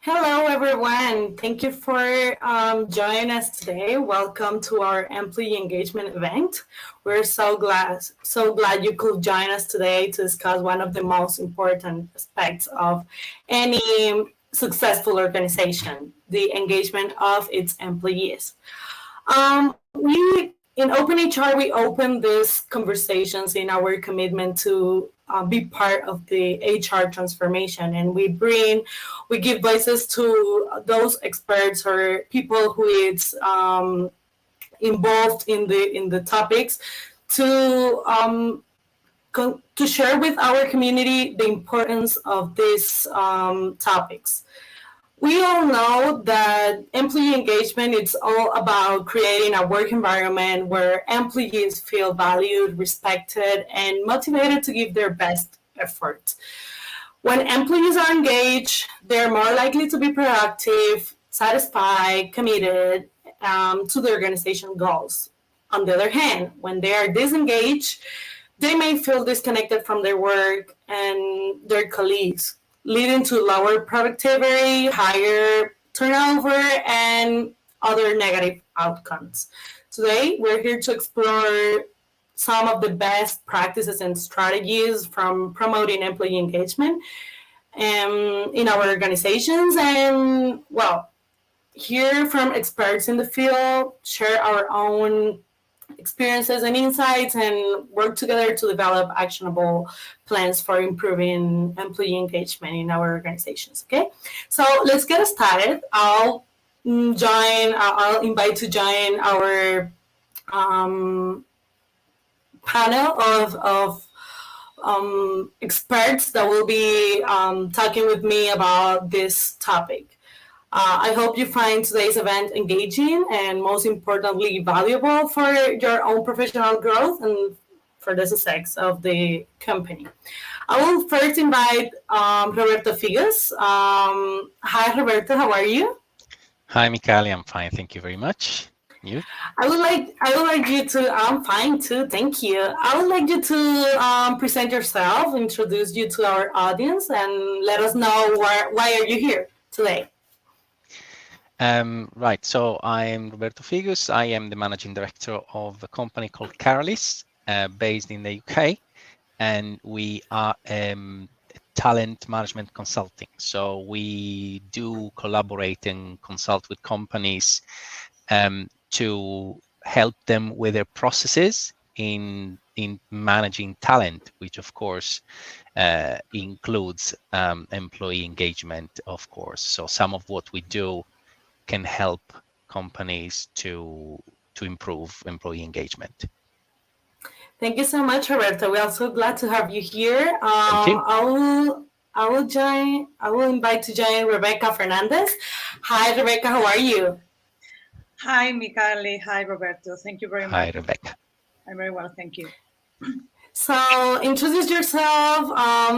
Hello, everyone. Thank you for joining us today. Welcome to our employee engagement event. We're so glad you could join us today to discuss one of the most important aspects of any successful organization, the engagement of its employees. We in OpenHR, we open these conversations in our commitment to be part of the HR transformation, and we give voices to those experts or people who is involved in the topics to to share with our community the importance of these topics. We all know that employee engagement is all about creating a work environment where employees feel valued, respected, and motivated to give their best effort. When employees are engaged, they're more likely to be productive, satisfied, committed to the organization goals. On the other hand, when they are disengaged, they may feel disconnected from their work and their colleagues, leading to lower productivity, higher turnover, and other negative outcomes. Today, we're here to explore some of the best practices and strategies from promoting employee engagement in our organizations, and, well, hear from experts in the field, share our own experiences and insights, and work together to develop actionable plans for improving employee engagement in our organizations. Okay, so let's get started. I'll invite to join our panel of experts that will be talking with me about this topic. I hope you find today's event engaging and, most importantly, valuable for your own professional growth and for the success of the company. I will first invite Roberto Figus. Hi, Roberto. How are you? Hi, Micarli. I'm fine. Thank you very much. You? I would like you to. I'm fine too. Thank you. I would like you to present yourself, introduce you to our audience, and let us know why are you here today. Right, so I am Roberto Figus. I am the managing director of a company called Kharalis, based in the UK, and we are talent management consulting. So we do collaborate and consult with companies to help them with their processes in managing talent, which of course includes employee engagement, of course. So some of what we do can help companies to improve employee engagement. Thank you so much, Roberto. We're also glad to have you here. Thank you. I will invite to join Rebeca Fernández. Hi, Rebeca. How are you? Hi, Micarli. Hi, Roberto. Thank you very much. Hi, Rebeca. I'm very well, thank you. So, introduce yourself.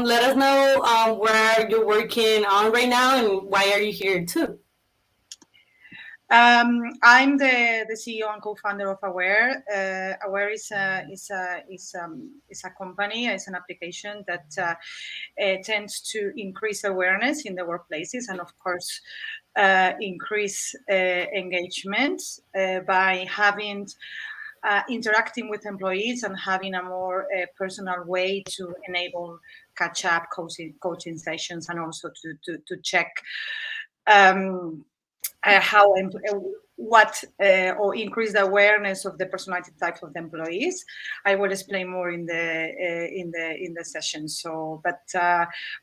Let us know where you're working on right now and why are you here too. I'm the CEO and co-founder of Aware. Aware is a company, it's an application that tends to increase awareness in the workplaces and, of course, increase engagement by interacting with employees and having a more personal way to enable catch-up coaching sessions and also to check how or increase the awareness of the personality type of the employees. I will explain more in the session. So, but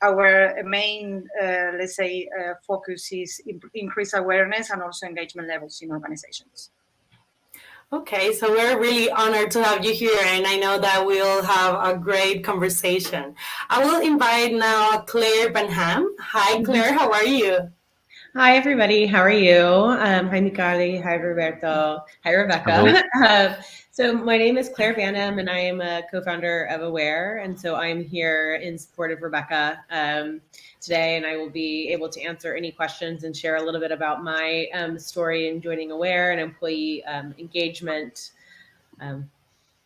our main, let's say, focus is increase awareness and also engagement levels in organizations. Okay, so we're really honored to have you here, and I know that we'll have a great conversation. I will invite now Claire Banham. Hi, Claire. How are you? Hi, everybody. How are you? Hi, Micarli. Hi, Roberto. Hi, Rebeca. So my name is Claire Banham, and I am a co-founder of Aware. And so I'm here in support of Rebeca today, and I will be able to answer any questions and share a little bit about my story in joining Aware and employee engagement as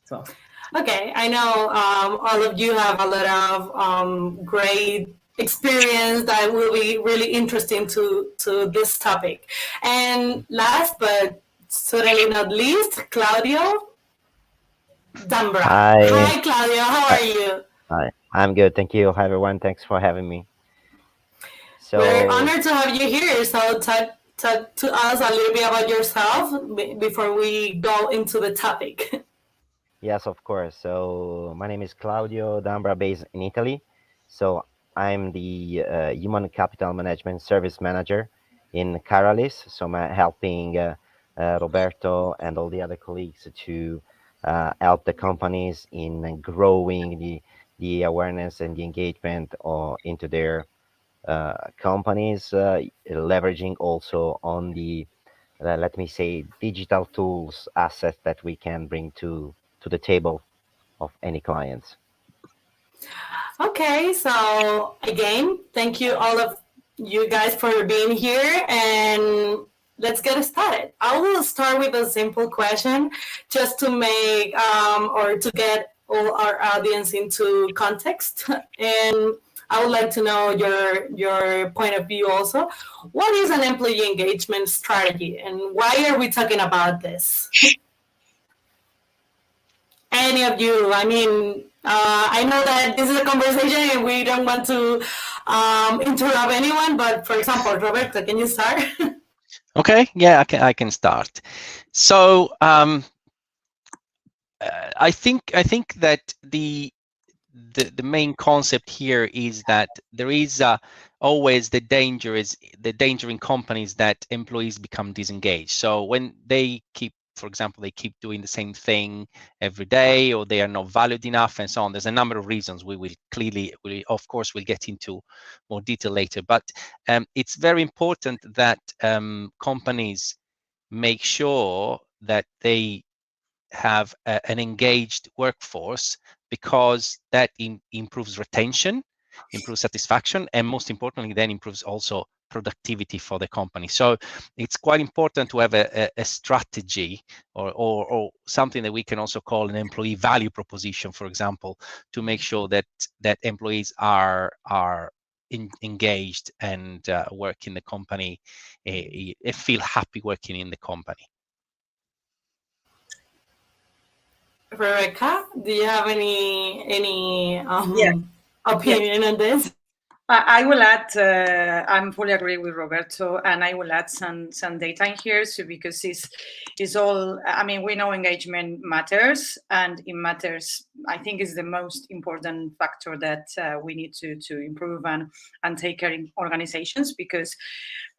well. Okay, I know all of you have a lot of great experience that will be really interesting to this topic. And last but certainly not least, Claudio, Dambra. Hi, Claudio. How are you? Hi, I'm good. Thank you. Hi, everyone. Thanks for having me. We're honored to have you here. So talk to us a little bit about yourself before we go into the topic. Yes, of course. So my name is Claudio Dambra, based in Italy. So I'm the Human Capital Management Service Manager in Kharalis. So I'm helping Roberto and all the other colleagues to help the companies in growing the awareness and the engagement into their companies, leveraging also on the, let me say, digital tools, assets that we can bring to the table of any clients. Okay, so again, thank you all of you guys for being here, and let's get started. I will start with a simple question just to make or to get all our audience into context. And I would like to know your point of view also. What is an employee engagement strategy, and why are we talking about this? Any of you? I mean, I know that this is a conversation and we don't want to interrupt anyone, but for example, Roberto, can you start? Okay, yeah, I can start. So I think that the main concept here is that there is always the danger in companies that employees become disengaged. So when they keep, for example, they keep doing the same thing every day, or they are not valued enough, and so on. There's a number of reasons. We of course we'll get into more detail later, but it's very important that companies make sure that they have an engaged workforce, because that improves retention, improves satisfaction, and most importantly then improves also productivity for the company. So it's quite important to have a strategy or something that we can also call an employee value proposition, for example, to make sure that employees are engaged and work in the company, feel happy working in the company. Rebeca, do you have any opinion on this? I will add, I'm fully agree with Roberto, and I will add some data in here, so because it's all, I mean, we know engagement matters, and it matters, I think is the most important factor that we need to improve and take care in organizations, because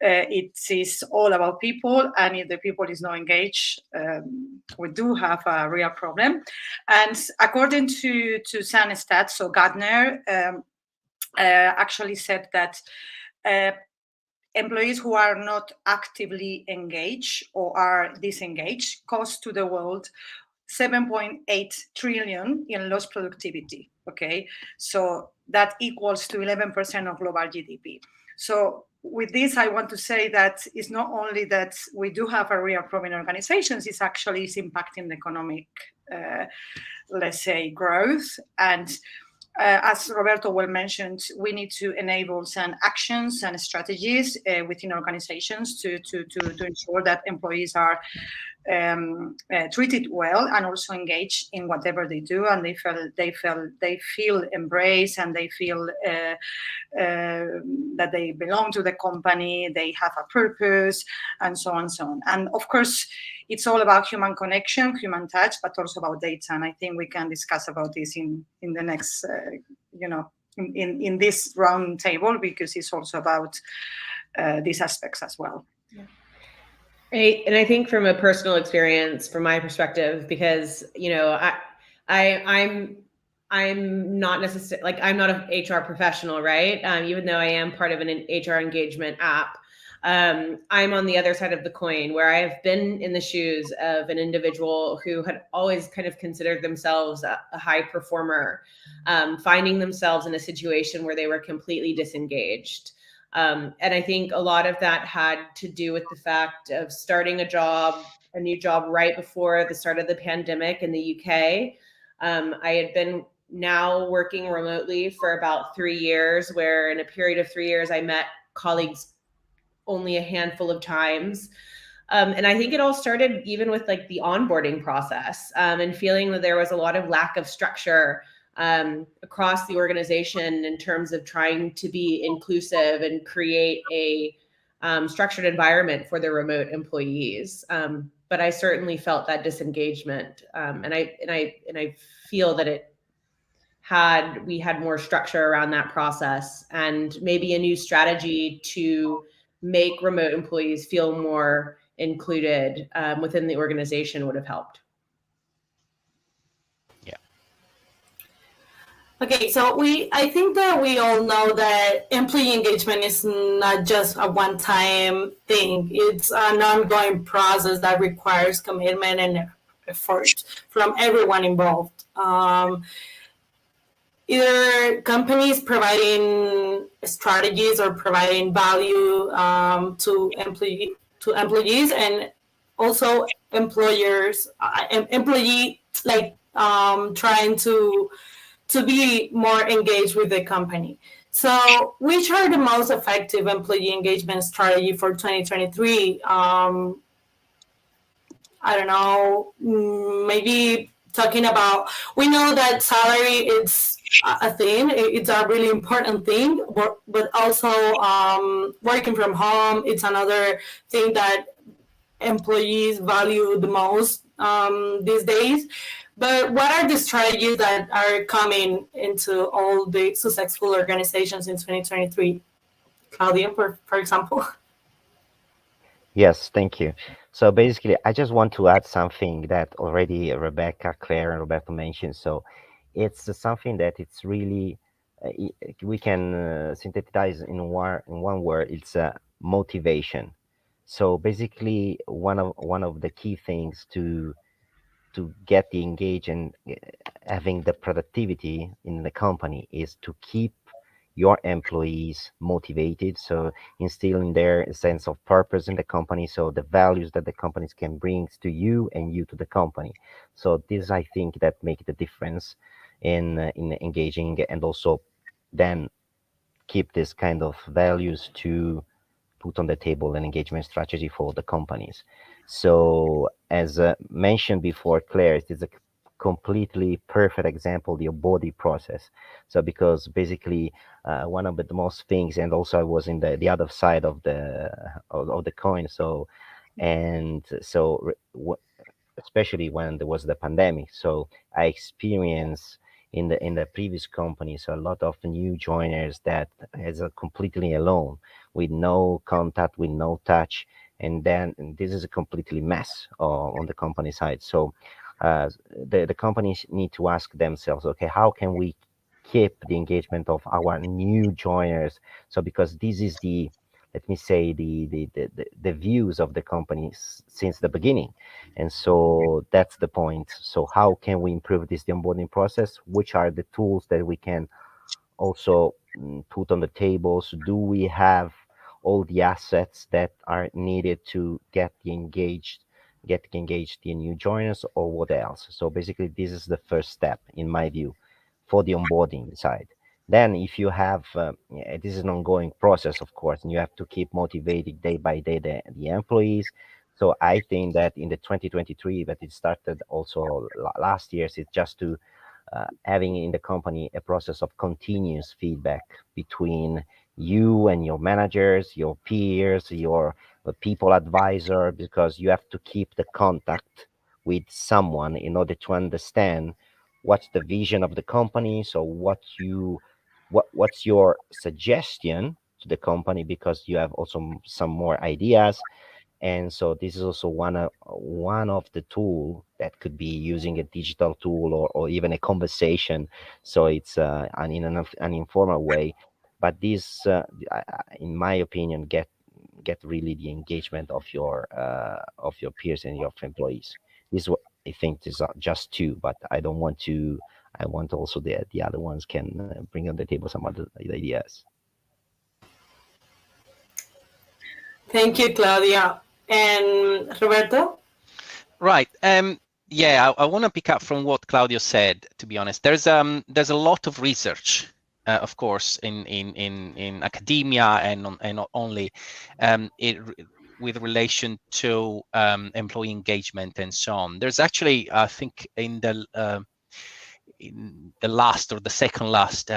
it is all about people, and if the people is not engaged, we do have a real problem. And according to some stats, so Gartner, actually said that employees who are not actively engaged or are disengaged cost to the world 7.8 trillion in lost productivity. Okay, so that equals to 11% of global GDP. So with this, I want to say that it's not only that we do have a real problem in organizations, it's actually impacting the economic, let's say, growth. And as Roberto well mentioned, we need to enable some actions and strategies within organizations to ensure that employees are treated well and also engaged in whatever they do, and they feel embraced, and they feel that they belong to the company, they have a purpose, and so on and so on. And of course, it's all about human connection, human touch, but also about data. And I think we can discuss about this in the next, in this round table, because it's also about these aspects as well. Yeah. Right. And I think from a personal experience, from my perspective, because, I'm not necessarily, like, I'm not an HR professional, right? Even though I am part of an HR engagement app, I'm on the other side of the coin, where I have been in the shoes of an individual who had always kind of considered themselves a high performer, finding themselves in a situation where they were completely disengaged. And I think a lot of that had to do with the fact of starting a new job right before the start of the pandemic in the UK. I had been now working remotely for about 3 years, where in a period of 3 years, I met colleagues only a handful of times. And I think it all started even with like the onboarding process, and feeling that there was a lot of lack of structure across the organization in terms of trying to be inclusive and create a structured environment for the remote employees. But I certainly felt that disengagement, and I feel that we had more structure around that process, and maybe a new strategy to make remote employees feel more included within the organization would have helped. Yeah. Okay, so I think that we all know that employee engagement is not just a one-time thing. It's an ongoing process that requires commitment and effort from everyone involved. Either companies providing strategies or providing value to employees, and also employers, employee like trying to be more engaged with the company. So, which are the most effective employee engagement strategy for 2023? I don't know, maybe talking about, we know that salary is a thing, it's a really important thing, but also working from home, it's another thing that employees value the most these days. But what are the strategies that are coming into all the successful organizations in 2023? Claudio, for example. Yes, thank you. So basically, I just want to add something that already Rebecca, Claire, and Roberto mentioned. So it's something that it's really, we can synthesize in one word. It's motivation. So basically, one of the key things to get the engage and having the productivity in the company is to keep your employees motivated, so instilling their sense of purpose in the company, so the values that the companies can bring to you and you to the company. So this, I think, that make the difference in engaging, and also then keep this kind of values to put on the table an engagement strategy for the companies. So as mentioned before, Claire, it is a completely perfect example, the body process. So because basically one of the most things, and also I was in the other side of the coin. So, and so especially when there was the pandemic. So I experienced in the previous company, so a lot of new joiners that is completely alone, with no contact, with no touch, and then this is a completely mess on the company side. So the companies need to ask themselves, okay, how can we keep the engagement of our new joiners? So because this is the, let me say, the views of the company since the beginning. And so that's the point. So how can we improve this the onboarding process? Which are the tools that we can also put on the table? So do we have all the assets that are needed to get engaged the new joiners, or what else? So basically, this is the first step, in my view, for the onboarding side. Then if you have, this is an ongoing process, of course, and you have to keep motivating day by day the employees. So I think that in the 2023, but it started also last year, it's just to having in the company a process of continuous feedback between you and your managers, your peers, your people advisor, because you have to keep the contact with someone in order to understand what's the vision of the company. So what's your suggestion to the company, because you have also some more ideas. And so this is also one of the tool that could be using a digital tool, or even a conversation. So it's in an informal way, but this in my opinion get really the engagement of your peers and your employees. This is what I think. These are just two, but I don't want to, I want also the other ones can bring on the table some other ideas. Thank you, Claudia. And Roberto? Right. Yeah, I want to pick up from what Claudio said. To be honest, there's a lot of research, of course, in academia and not only, with relation to employee engagement and so on. There's actually, I think, in the last or the second last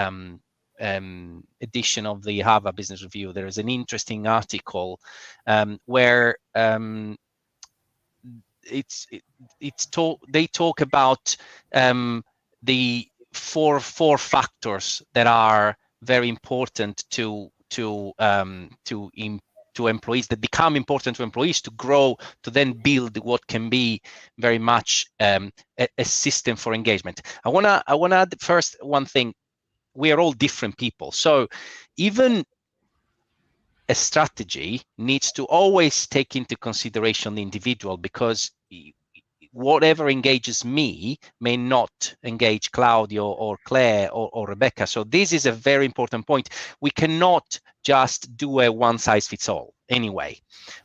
edition of the Harvard Business Review, there is an interesting article where they talk about the four factors that are very important to employees, that become important to employees to grow, to then build what can be very much a system for engagement. I wanna add first one thing. We are all different people, so even a strategy needs to always take into consideration the individual, because whatever engages me may not engage Claudio or Claire or Rebecca. So this is a very important point. We cannot just do a one size fits all anyway.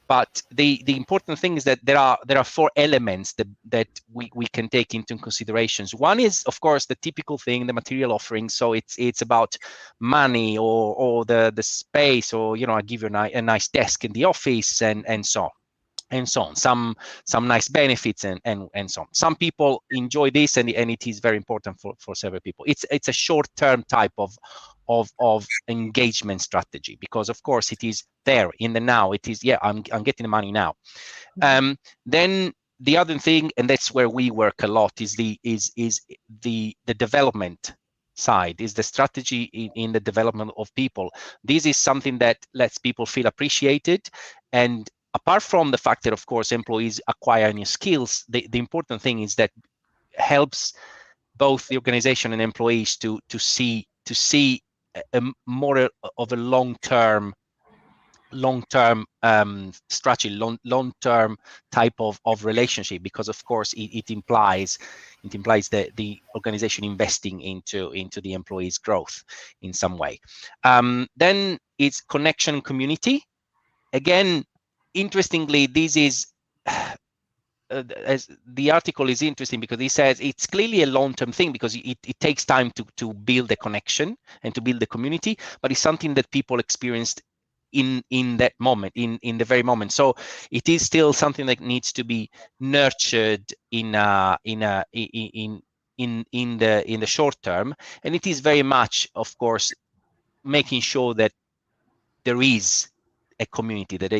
But the important thing is that there are four elements that we can take into considerations. One is, of course, the typical thing, the material offering. So it's about money or the space, or I give you a nice desk in the office and so on. And so on, some nice benefits and so on. Some people enjoy this, and it is very important for several people. It's a short-term type of engagement strategy, because of course it is there in the now. It is, I'm getting the money now. Then the other thing, and that's where we work a lot, is the development side, is the strategy in the development of people. This is something that lets people feel appreciated. And apart from the fact that, of course, employees acquire new skills, the important thing is that helps both the organization and employees to see a more of a long-term strategy, long-term type of relationship, because of course it implies the organization investing into the employees' growth in some way. Then it's connection and community. Again, interestingly, this is as the article is interesting because he says it's clearly a long-term thing, because it takes time to build a connection and to build a community, but it's something that people experienced in that moment, in the very moment. So it is still something that needs to be nurtured in the short term, and it is very much, of course, making sure that there is a community, that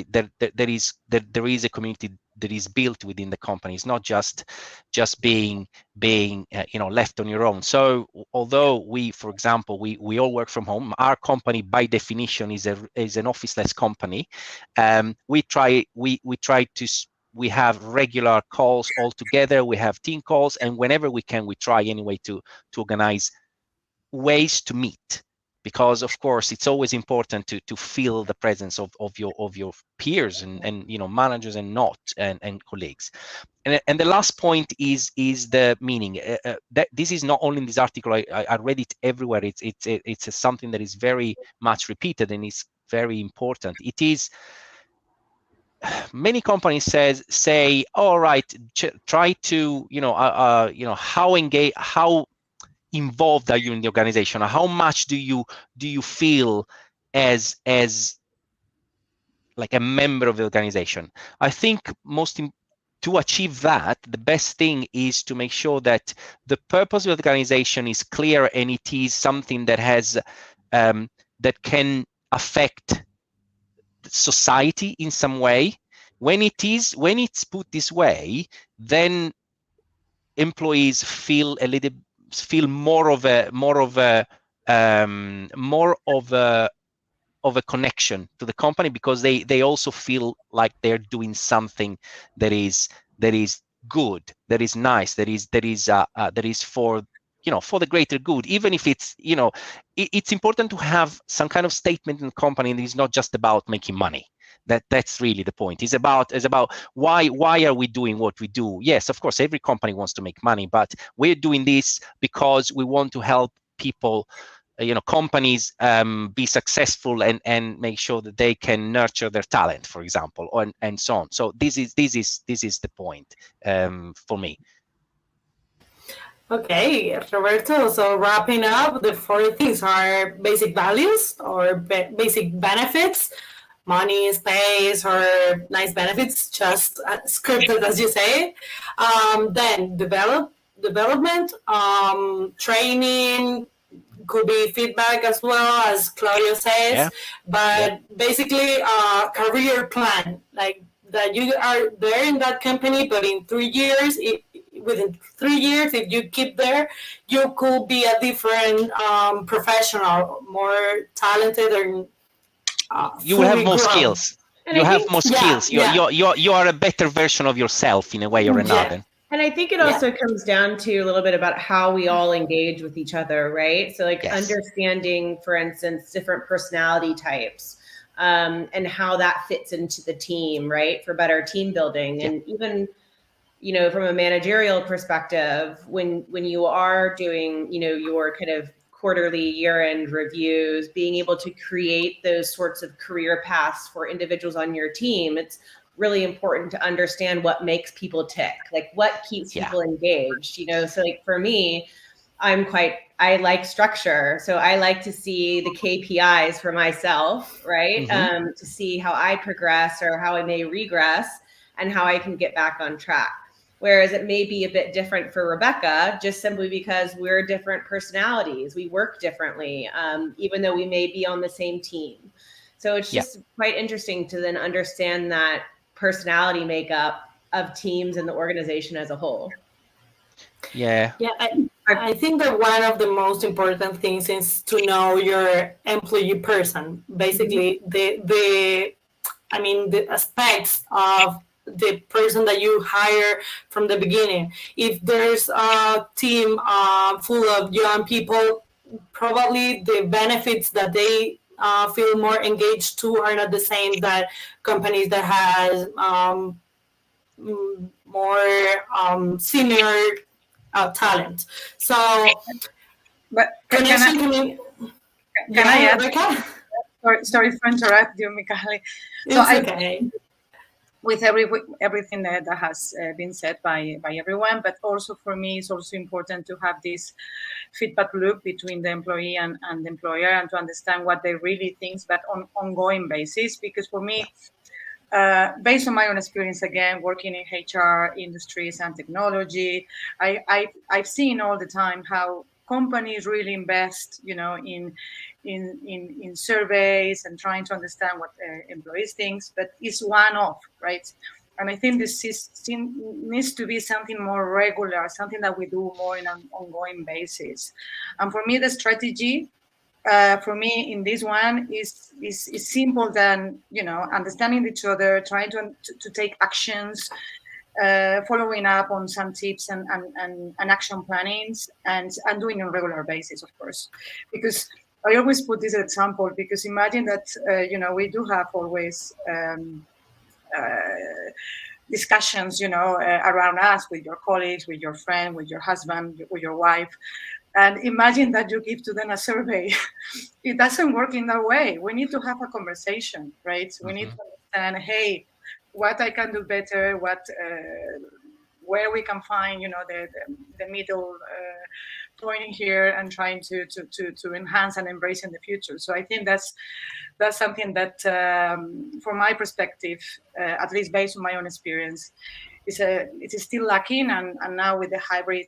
there is a community that is built within the company. It's not just being left on your own. So although we, for example, we all work from home, our company by definition is an officeless company. We have regular calls all together. We have team calls, and whenever we can, we try anyway to organize ways to meet, because of course it's always important to feel the presence of your peers and managers and colleagues. And the last point is the meaning. That this is not only in this article. I read it everywhere. It's something that is very much repeated, and it's very important. It is, many companies say, all right, try to how involved are you in the organization? How much do you feel as like a member of the organization? I think to achieve that, the best thing is to make sure that the purpose of the organization is clear, and it is something that has that can affect society in some way. When it's put this way, then employees feel more of a connection to the company, because they also feel like they're doing something that is good, that is nice, that is for for the greater good. Even if it's it's important to have some kind of statement in the company, and it's not just about making money. That's really the point. It's about why are we doing what we do? Yes, of course, every company wants to make money, but we're doing this because we want to help people, companies be successful and make sure that they can nurture their talent, for example, and so on. So this is the point for me. Okay, Roberto. So wrapping up, the four things are basic values or basic benefits, money, space, or nice benefits, just scripted as you say. Then development, training, could be feedback as well, as Claudio says. Yeah. But basically, career plan, like that you are there in that company, but in 3 years, within 3 years, if you keep there, you could be a different professional, more talented, and you will have more grown. skills. And you I have think- more skills. You are a better version of yourself in a way or another. And I think it also comes down to a little bit about how we all engage with each other, right? So like understanding, for instance, different personality types and how that fits into the team, right? For better team building. And even, you know, from a managerial perspective, when you are doing, you know, your kind of quarterly year-end reviews, being able to create those sorts of career paths for individuals on your team, it's really important to understand what makes people tick, like what keeps people engaged, you know? So like for me, I like structure. So I like to see the KPIs for myself, right? To see how I progress or how I may regress and how I can get back on track. Whereas it may be a bit different for Rebeca, just simply because we're different personalities. We work differently, even though we may be on the same team. So it's just quite interesting to then understand that personality makeup of teams and the organization as a whole. I think that one of the most important things is to know your employee person. Basically, the aspects of the person that you hire from the beginning. If there's a team full of young people, probably the benefits that they feel more engaged to are not the same that companies that has more senior talent. So, but can I add? Rebeca? Sorry for interrupt you, Micarli. So okay. With everything that has been said by everyone, but also for me, it's also important to have this feedback loop between the employee and the employer, and to understand what they really think, but on ongoing basis. Because for me, based on my own experience, again, working in HR industries and technology, I've seen all the time how companies really invest, you know, in surveys and trying to understand what employees think, but it's one-off, right? And I think this needs to be something more regular, something that we do more in an ongoing basis. And for me, the strategy, for me in this one is simple than, you know, understanding each other, trying to take actions, following up on some tips and action plannings, and doing on a regular basis, of course. Because I always put this example, because imagine that, you know, we do have always discussions, you know, around us with your colleagues, with your friend, with your husband, with your wife. And imagine that you give to them a survey. It doesn't work in that way. We need to have a conversation, right? We need to understand, hey, what I can do better, where we can find, you know, the middle point here, and trying to enhance and embrace in the future. So I think that's something that, from my perspective, at least based on my own experience, it is still lacking. And now with the hybrid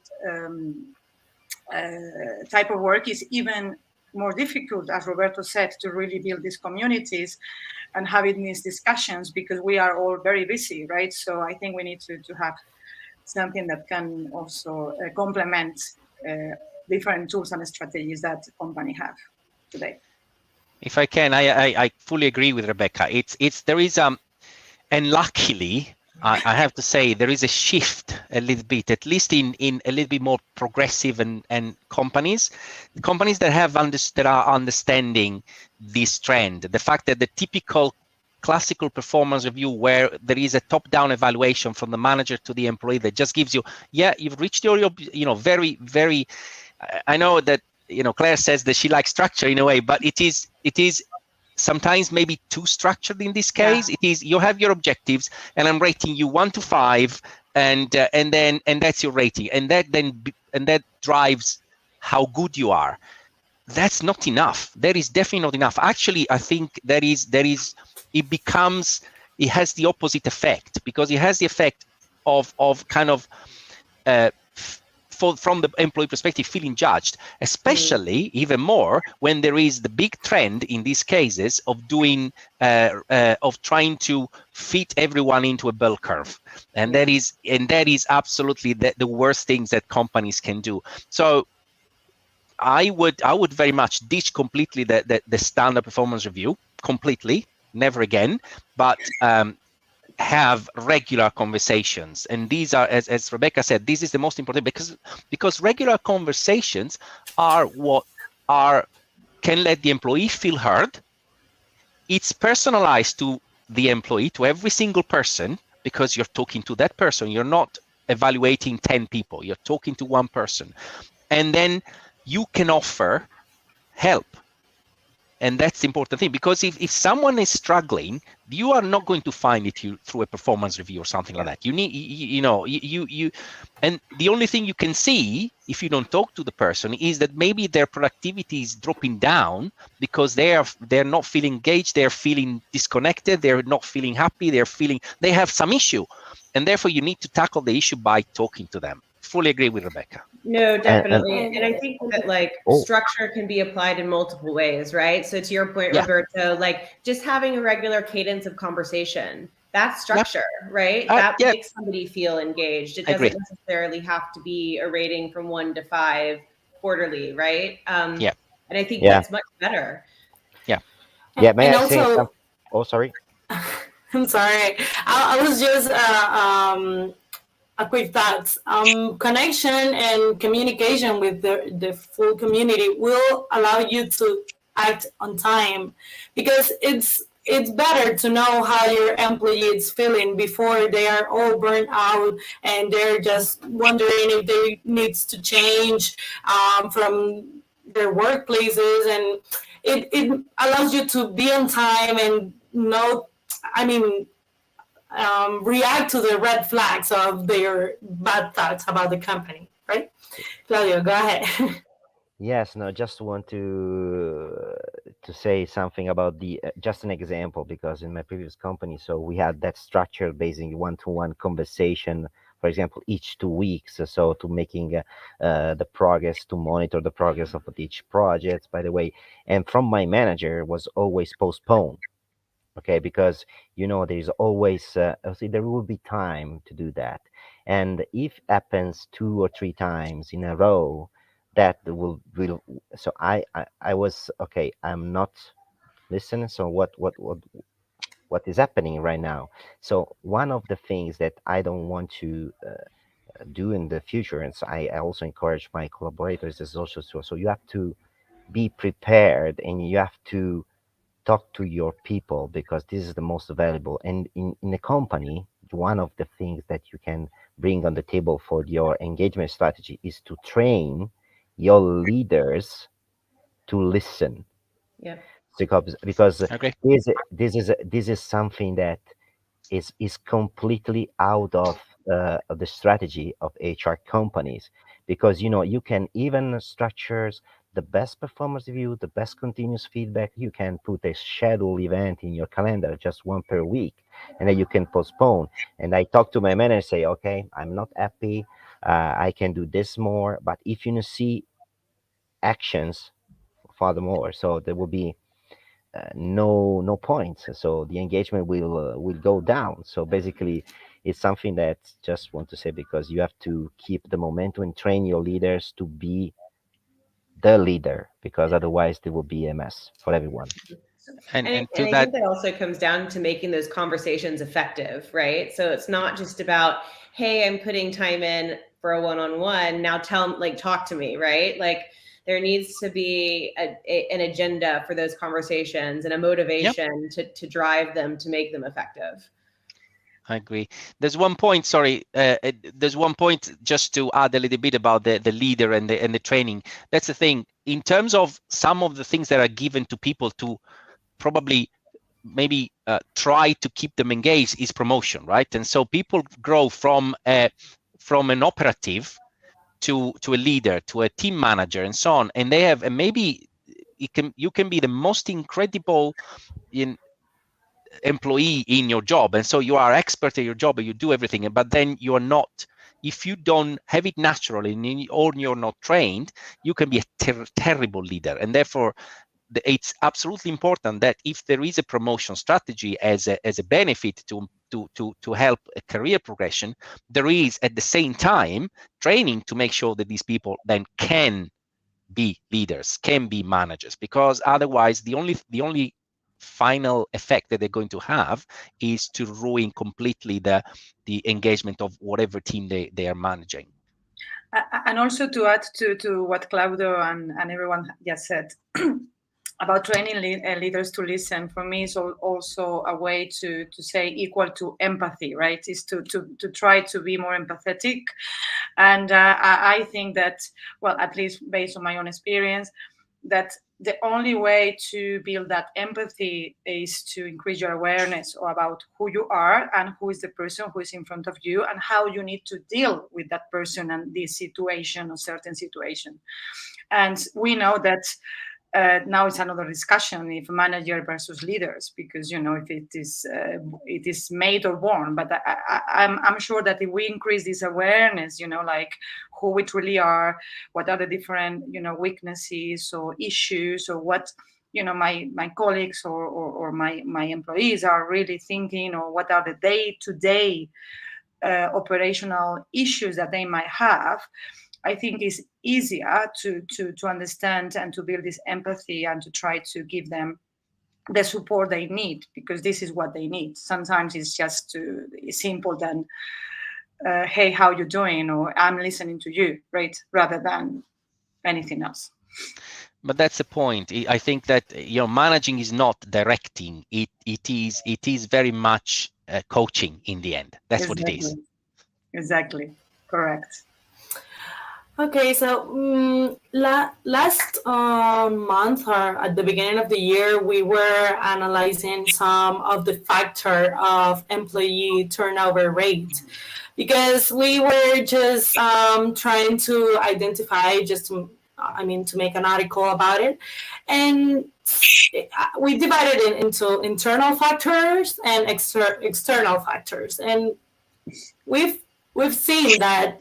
type of work is even more difficult, as Roberto said, to really build these communities and having these discussions, because we are all very busy, right? So I think we need to have something that can also complement different tools and strategies that company have today. If I can, I fully agree with Rebeca. There is and luckily, I have to say, there is a shift a little bit, at least in a little bit more progressive and companies that are understanding this trend. The fact that the typical classical performance review, where there is a top-down evaluation from the manager to the employee that just gives you, you've reached your you know, very, very. I know that, you know, Claire says that she likes structure in a way, but it is sometimes maybe too structured in this case. It is, you have your objectives and I'm rating you 1 to 5 and that's your rating, and that drives how good you are. That's not enough. That is definitely not enough. Actually, I think it has the opposite effect, because it has the effect of kind of from the employee perspective, feeling judged, especially even more when there is the big trend in these cases of doing of trying to fit everyone into a bell curve, and that is absolutely the worst things that companies can do. So I would very much ditch completely the standard performance review completely, never again, but have regular conversations. And these are, as Rebeca said, this is the most important, because regular conversations are what can let the employee feel heard. It's personalized to the employee, to every single person, because you're talking to that person. You're not evaluating 10 people, you're talking to one person. And then you can offer help. And that's the important thing, because if someone is struggling, you are not going to find it through a performance review or something like that. You need, and the only thing you can see if you don't talk to the person is that maybe their productivity is dropping down because they're not feeling engaged, they're feeling disconnected, they're not feeling happy, they have some issue, and therefore you need to tackle the issue by talking to them. Fully agree with Rebeca. No, definitely. And I think that structure can be applied in multiple ways, right? So to your point, Roberto, just having a regular cadence of conversation, that's structure, right? That makes somebody feel engaged. It doesn't necessarily have to be a rating from 1 to 5 quarterly, right? And I think that's much better. Yeah. May I say something? Oh, sorry. I'm sorry. I was just a quick thought. Connection and communication with the full community will allow you to act on time, because it's better to know how your employee is feeling before they are all burnt out and they're just wondering if they needs to change from their workplaces, and it allows you to be on time and react to the red flags of their bad thoughts about the company, right? Claudio, go ahead. Yes, no, just want to say something about just an example, because in my previous company, so we had that structure basing one-to-one conversation, for example, each 2 weeks, so to making the progress, to monitor the progress of each project, by the way, and from my manager was always postponed. Okay, because there's always there will be time to do that, and if happens 2 or 3 times in a row, that will so I was okay, I'm not listening, so what is happening right now? So one of the things that I don't want to do in the future, and so I also encourage my collaborators, is also so you have to be prepared, and you have to talk to your people, because this is the most valuable. And in a company, one of the things that you can bring on the table for your engagement strategy is to train your leaders to listen. Yeah. Because this is something that is completely out of the strategy of HR companies, because you can even structures the best performance review, the best continuous feedback. You can put a schedule event in your calendar, just 1 per week, and then you can postpone. And I talk to my manager, say, okay, I'm not happy, I can do this more, but if you see actions furthermore, so there will be no points, so the engagement will go down. So basically it's something that just want to say, because you have to keep the momentum and train your leaders to be the leader, because otherwise there will be a mess for everyone. And I think that also comes down to making those conversations effective, right? So it's not just about, hey, I'm putting time in for a one-on-one, now talk to me, right? There needs to be an agenda for those conversations and a motivation to drive them, to make them effective. I agree. There's one point, there's one point just to add a little bit about the leader and the training. That's the thing. In terms of some of the things that are given to people to probably maybe try to keep them engaged is promotion, right? And so people grow from an operative to a leader, to a team manager, and so on. And they have, and maybe you can be the most incredible employee in your job, and so you are expert at your job and you do everything, but then you are not, if you don't have it naturally or you're not trained, you can be a terrible leader. And therefore it's absolutely important that if there is a promotion strategy as a benefit to help a career progression, there is at the same time training to make sure that these people then can be leaders, can be managers, because otherwise the only final effect that they're going to have is to ruin completely the engagement of whatever team they are managing. And also to add to what Claudio and everyone just said about training leaders to listen, for me is also a way to say equal to empathy, right? Is to try to be more empathetic. And I think that, well, at least based on my own experience, that the only way to build that empathy is to increase your awareness about who you are and who is the person who is in front of you and how you need to deal with that person and this situation or certain situation. And we know that now it's another discussion if manager versus leaders, because if it is made or born. But I'm sure that if we increase this awareness, like who we truly are, what are the different weaknesses or issues, or what my colleagues or my employees are really thinking, or what are the day-to-day operational issues that they might have, I think is easier to understand and to build this empathy and to try to give them the support they need, because this is what they need. Sometimes it's just simple than, hey, how you doing? Or I'm listening to you, right? Rather than anything else. But that's the point. I think that managing is not directing. It is very much coaching in the end. That's Exactly. What it is. Exactly. Correct. Okay, so last month or at the beginning of the year, we were analyzing some of the factor of employee turnover rate, because we were just trying to identify, to make an article about it. And we divided it into internal factors and external factors. And we've seen that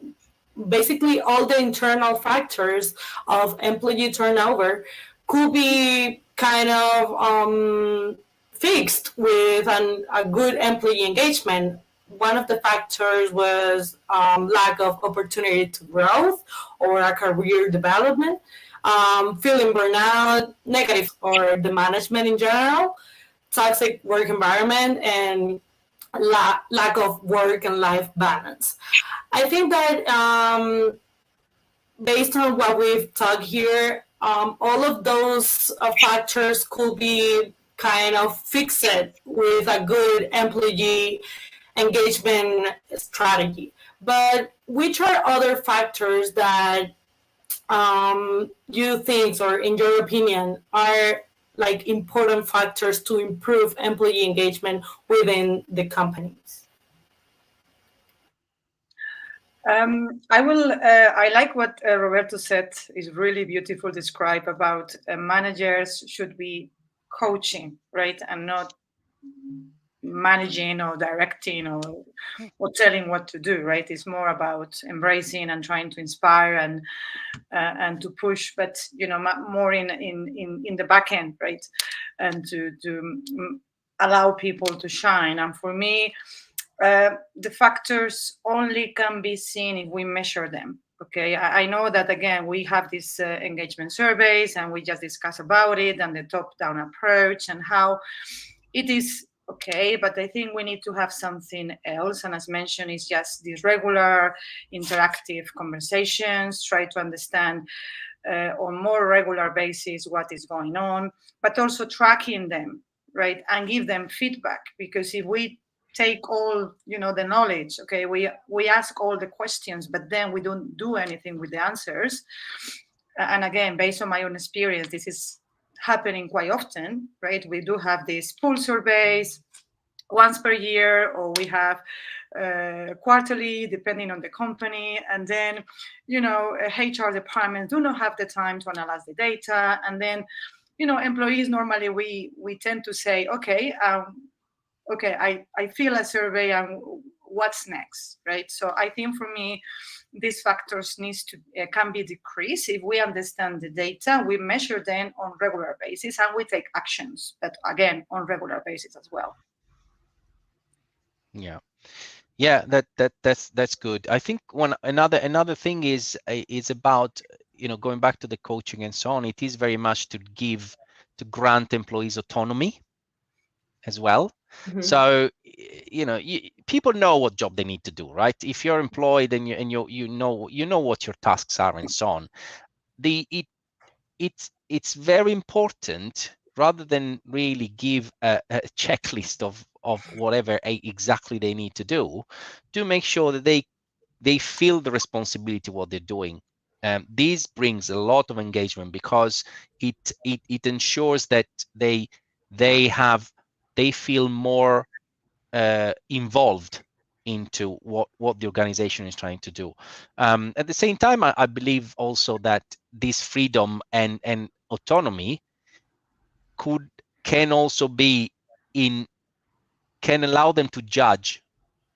basically all the internal factors of employee turnover could be kind of fixed with a good employee engagement. One of the factors was lack of opportunity to growth or a career development, feeling burnout, negative or the management in general, toxic work environment, and lack of work and life balance. I think that based on what we've talked here, all of those factors could be kind of fixed with a good employee engagement strategy. But which are other factors that you think, or in your opinion, are like important factors to improve employee engagement within the companies? I like what Roberto said. Is really beautiful describe about managers should be coaching, right, and not managing or directing or telling what to do, right? It's more about embracing and trying to inspire and to push, but more in the back end, right? And to allow people to shine. And for me, the factors only can be seen if we measure them. Okay, I know that again we have these engagement surveys and we just discuss about it and the top-down approach and how it is okay, but I think we need to have something else. And as mentioned, it's just these regular interactive conversations, try to understand on more regular basis what is going on, but also tracking them, right, and give them feedback. Because if we take all the knowledge, okay, we ask all the questions, but then we don't do anything with the answers. And again, based on my own experience, this is happening quite often, right? We do have these pool surveys once per year, or we have quarterly, depending on the company. And then, HR departments do not have the time to analyze the data. And then, employees, normally we tend to say, okay, I fill a survey, and what's next, right? So I think for me, these factors can be decreased if we understand the data, we measure them on regular basis, and we take actions, but again, on regular basis as well. Yeah, that's good. I think another thing is about, going back to the coaching and so on. It is very much to grant employees autonomy as well. Mm-hmm. So people know what job they need to do, right? If you're employed and you know what your tasks are and so on. It's very important, rather than really give a checklist of whatever exactly they need to do, to make sure that they feel the responsibility of what they're doing. This brings a lot of engagement, because it ensures that they feel more involved into what the organization is trying to do. At the same time, I believe also that this freedom and autonomy can also be can allow them to judge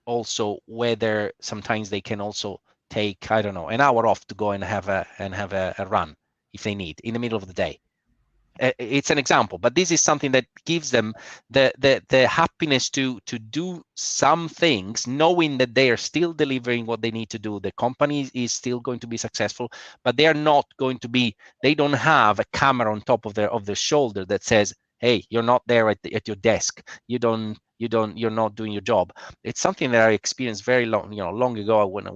also whether sometimes they can also take, I don't know, an hour off to go and have a run if they need in the middle of the day. It's an example, but this is something that gives them the happiness to do some things, knowing that they are still delivering what they need to do. The company is still going to be successful, but they are not going to be. They don't have a camera on top of their shoulder that says, "Hey, you're not there at your desk. You're not doing your job." It's something that I experienced very long ago, when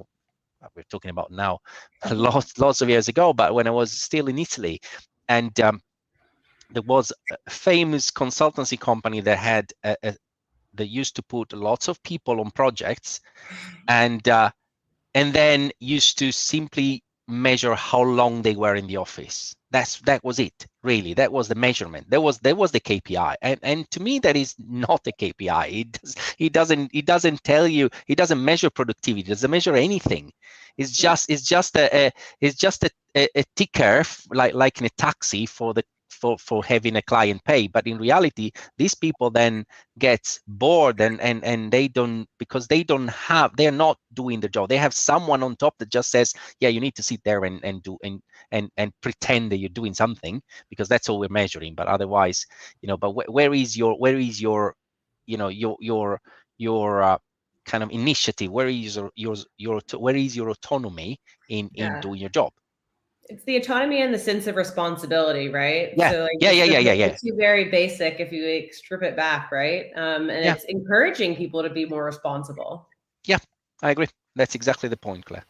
we're talking about now, lots of years ago, but when I was still in Italy, and there was a famous consultancy company that had that used to put lots of people on projects, and then used to simply measure how long they were in the office. That was it, really. That was the measurement. That was the KPI. And to me, that is not a KPI. It doesn't tell you. It doesn't measure productivity. It doesn't measure anything. It's just a ticker, like in a taxi for having a client pay. But in reality, these people then get bored and they don't, because they're not doing the job. They have someone on top that just says, yeah, you need to sit there and do and pretend that you're doing something, because that's all we're measuring. But otherwise, but where is your kind of initiative? Where is your autonomy in doing your job? It's the autonomy and the sense of responsibility, right? Yeah. So Yeah. It's very basic if you strip it back, right? And it's encouraging people to be more responsible. Yeah, I agree. That's exactly the point, Claire.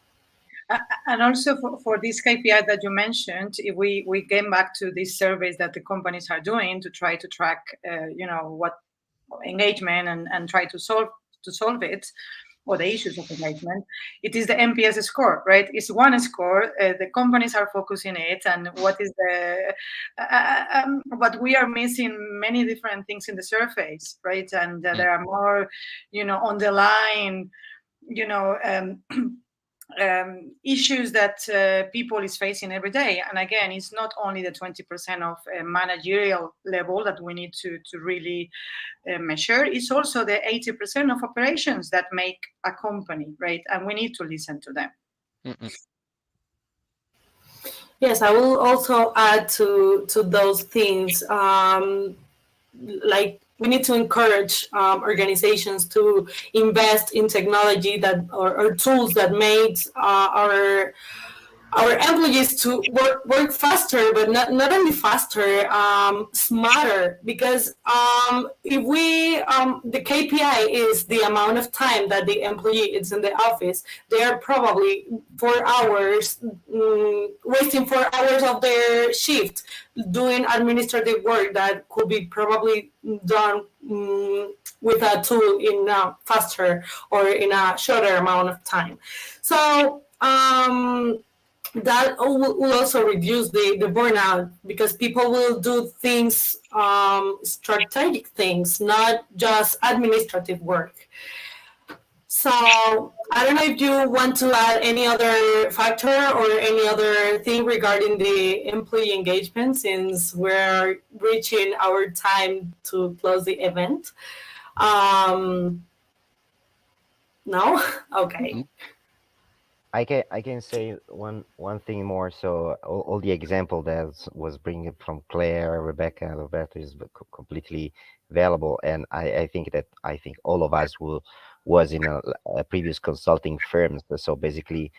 And also for this KPI that you mentioned, if we came back to these surveys that the companies are doing to try to track, what engagement and try to solve it, or the issues of engagement, it is the NPS score, right? It's one score. The companies are focusing it, and what is but we are missing many different things in the surface, right? And there are more, on the line, issues that people is facing every day. And again, it's not only the 20% of managerial level that we need to really measure. It's also the 80% of operations that make a company, right? And we need to listen to them. Mm-mm. Yes, I will also add to those things. Like, we need to encourage organizations to invest in technology that or tools that makes our employees to work faster, but not only faster, smarter. Because if the KPI is the amount of time that the employee is in the office, they are probably 4 hours, wasting 4 hours of their shift doing administrative work that could be probably done with a tool in a faster or in a shorter amount of time. So that will also reduce the burnout, because people will do things, strategic things, not just administrative work. So I don't know if you want to add any other factor or any other thing regarding the employee engagement, since we're reaching our time to close the event. No? Okay. I can say one thing more. So all the example that was bringing from Claire, Rebecca, and Roberto is completely valuable, and I think all of us was in a previous consulting firms. So basically,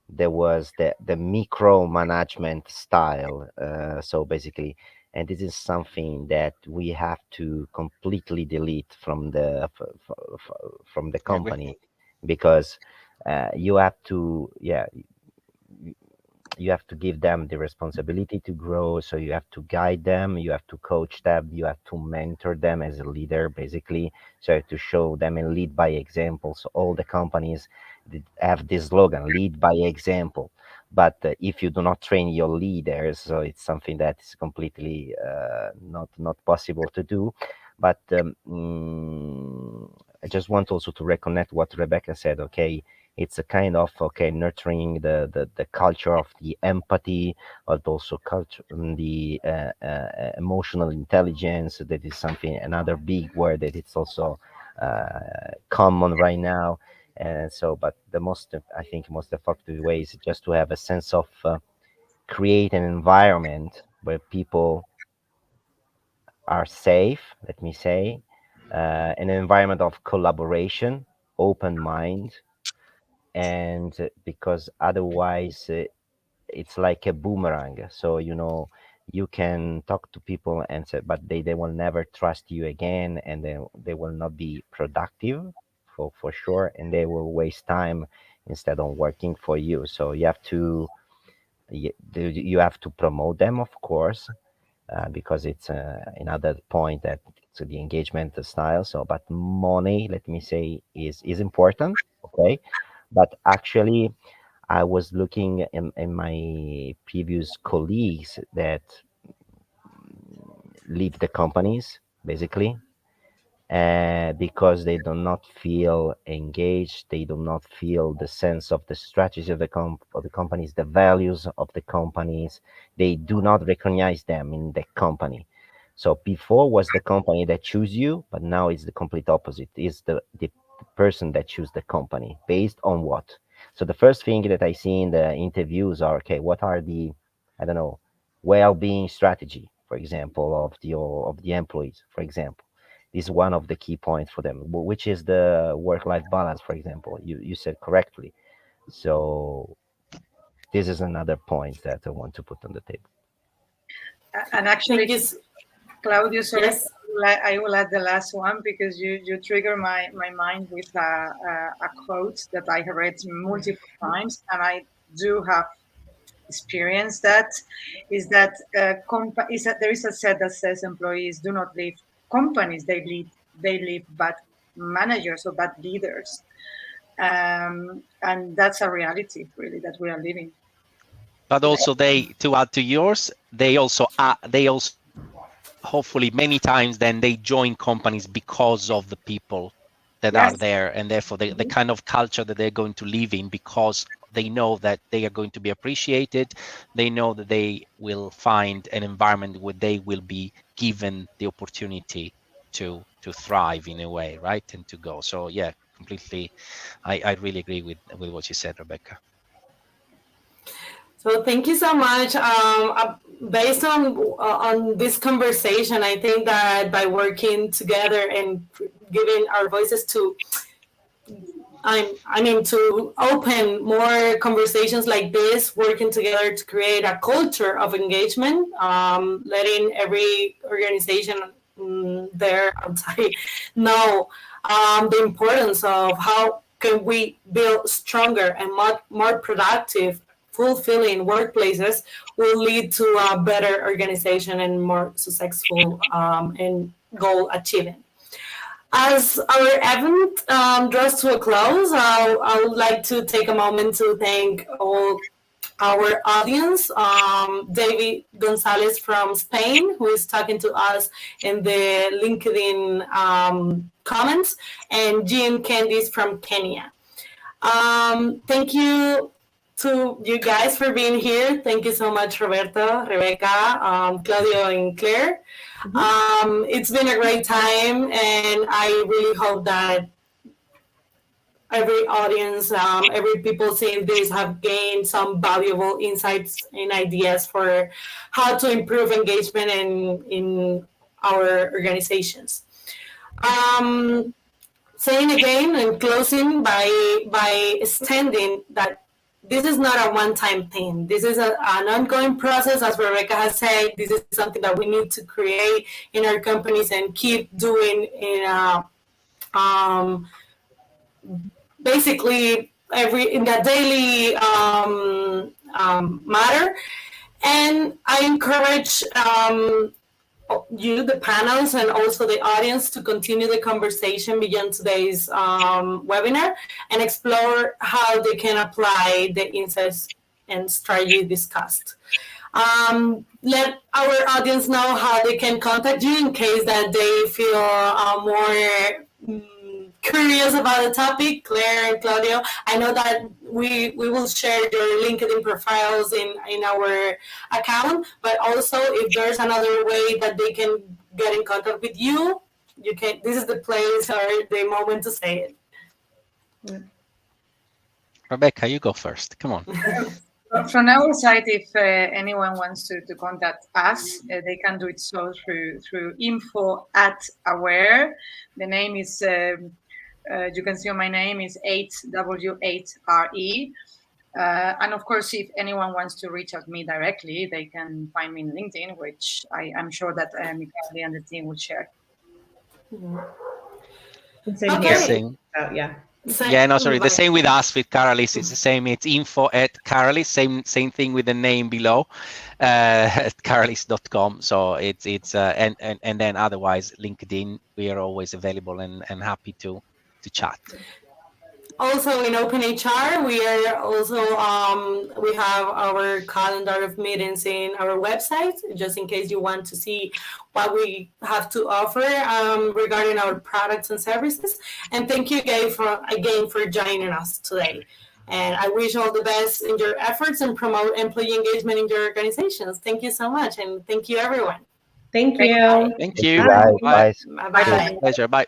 there was the micro management style. So basically, and this is something that we have to completely delete from from the company, because you have to, you have to give them the responsibility to grow. So you have to guide them, you have to coach them, you have to mentor them as a leader, basically. So you have to show them and lead by example. So all the companies have this slogan, lead by example. But if you do not train your leaders, so it's something that is completely not possible to do. But I just want also to reconnect what Rebecca said. Okay, it's a kind of nurturing the culture of the empathy, but also culture, the emotional intelligence. That is something, another big word that it's also common right now. And so, but the most, I think, most effective way is just to have a sense of create an environment where people are safe, let me say, an environment of collaboration, open mind, and because otherwise it's like a boomerang. So you can talk to people and say, but they will never trust you again, and they will not be productive for sure, and they will waste time instead of working for you. So you have to promote them, of course, because it's another point that so the engagement style. So, but money, let me say, is important. Okay, but actually, I was looking in my previous colleagues that leave the companies, basically, because they do not feel engaged, they do not feel the sense of the strategy of of the companies, the values of the companies. They do not recognize them in the company. So before was the company that choose you, but now it's the complete opposite. It's the person that choose the company based on what? So the first thing that I see in the interviews are, okay, what are the, I don't know, well-being strategy, for example, of the employees, for example. Is one of the key points for them, which is the work-life balance, for example. You said correctly. So this is another point that I want to put on the table. And actually, Claudio, sorry, yes. I will add the last one, because you trigger my mind with a quote that I have read multiple times, and I do have experienced that. Is that there is a set that says employees do not leave companies, they leave bad managers or bad leaders, and that's a reality really that we are living. But also to add to yours, they also hopefully many times then they join companies because of the people that are there, and therefore the kind of culture that they're going to live in, because they know that they are going to be appreciated. They know that they will find an environment where they will be given the opportunity to thrive in a way, right, and to go. So yeah, completely, I really agree with what you said, Rebecca. So thank you so much. Based on this conversation, I think that by working together and giving our voices to, to open more conversations like this, working together to create a culture of engagement, letting every organization there outside know the importance of how can we build stronger and more productive, fulfilling workplaces will lead to a better organization and more successful and goal achieving. As our event draws to a close, I would like to take a moment to thank all our audience. David Gonzalez from Spain, who is talking to us in the LinkedIn comments, and Jean Candice from Kenya. Thank you to you guys for being here. Thank you so much, Roberto, Rebeca, Claudio, and Claire. It's been a great time, and I really hope that every audience, every people seeing this have gained some valuable insights and ideas for how to improve engagement in our organizations. Saying again and closing by extending that this is not a one-time thing. This is an ongoing process. As Rebecca has said, this is something that we need to create in our companies and keep doing in basically in the daily matter. And I encourage you, the panels, and also the audience to continue the conversation beyond today's webinar and explore how they can apply the insights and strategy discussed. Let our audience know how they can contact you in case that they feel more curious about the topic. Claire and Claudio, I know that we will share your LinkedIn profiles in our account, but also if there's another way that they can get in contact with you, you can. This is the place or the moment to say it. Rebecca, you go first. Come on. From our side, if anyone wants to contact us, they can do it so through info@aware. The name is, you can see on my name is 8W8RE. And of course, if anyone wants to reach out to me directly, they can find me in LinkedIn, which I'm sure that Micarli and the team will share. Same here. Yeah. Yeah, no, sorry. The same with us, with Kharalis. It's the same. It's info@Kharalis. Same thing with the name below, at kharalis.com. So it's and then otherwise LinkedIn. We are always available and happy to chat. Also in OpenHR, we are also we have our calendar of meetings in our website, just in case you want to see what we have to offer regarding our products and services. And thank you again for joining us today. And I wish all the best in your efforts and promote employee engagement in your organizations. Thank you so much, and thank you everyone. Thank you. Thank you. Bye. Bye. Pleasure. Bye.